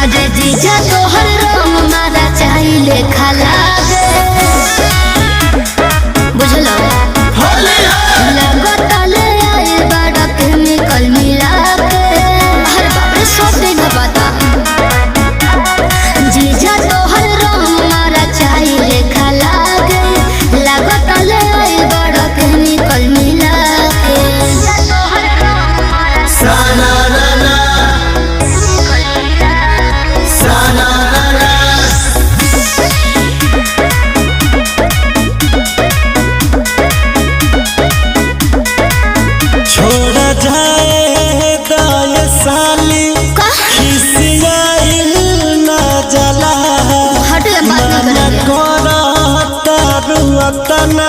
अरे जीजा तोहर रंग मारा चाहिले खाला बुझलो लगतले आए बड़ा केमिकल मिला के हर बार सब दिन पता जीजा तोहर रंग मारा चाहिले खाला लगतले आए बड़ा केमिकल मिला के साना छोड़ा जाए दाय साली खिसियाइल ना जला हट बात मन कर कोरा तारुअतना